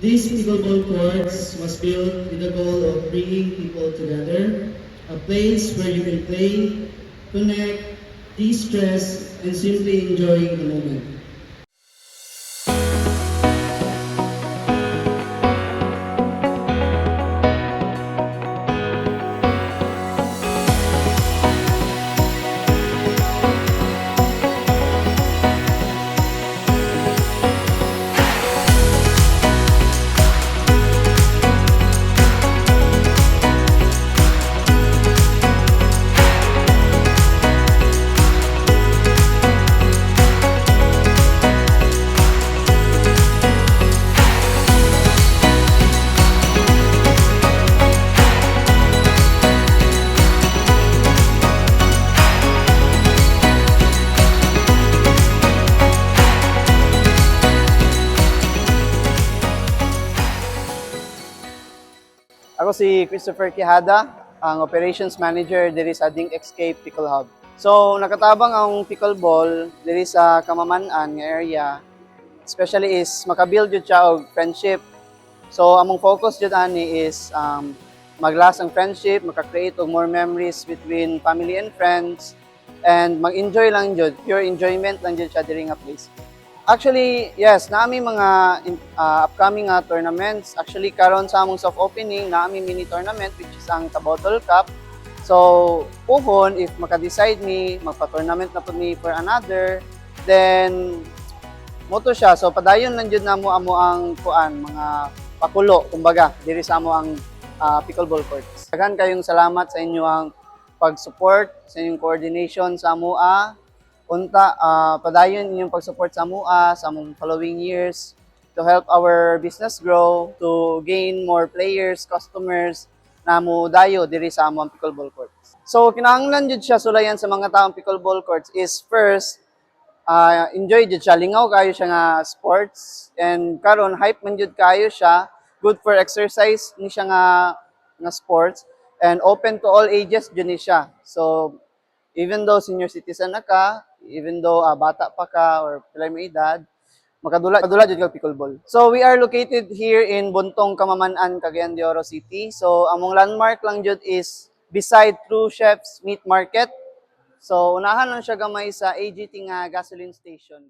These pickleball courts was built with the goal of bringing people together, a place where you can play, connect, de-stress, and simply enjoy the moment. Ako si Christopher Quijada, ang Operations Manager diri sa Ding Escape Pickle Hub. So, nakatabang ang pickleball diri sa Kamamanan nga area. Especially is makabuild jud siya og friendship. So, among focus jud ani is maglast ang friendship, maka-create og more memories between family and friends, and mag-enjoy lang jud, pure enjoyment lang jud siya diri nga place. Actually, yes, naami mga upcoming tournaments. Actually, karon sa among soft opening, naami mini tournament which is ang Tabotol Cup. So, puhon, if maka-decide ni, magpa-tournament na po ni for another, then, moto siya. So, padayon lang jud namo amo ang kuan, mga pakulo, kumbaga, diri sa amo ang pickleball courts. Daghan kayong salamat sa inyo ang pag-support, sa inyong coordination sa amoa. Unta, padayon inyong pag-support sa amoa sa among following years to help our business grow, to gain more players, customers na mo dayo diri sa among pickleball courts. So kinahanglan jud siya sulayan sa mga taong pickleball courts is first enjoy jud siya, lingaw kayo siya nga sports, and karon hype man jud kayo siya, good for exercise ni siya nga sports, and open to all ages jud ni siya. So even though senior citizen na ka, even though bata pa ka or pila mo edad, makadula jud kag pickleball. So we are located here in Buntong, Kamamanan, Cagayan de Oro City. So among landmark lang jud is beside True Chef's Meat Market. So unahan lang siya gamay sa AGT nga gasoline station.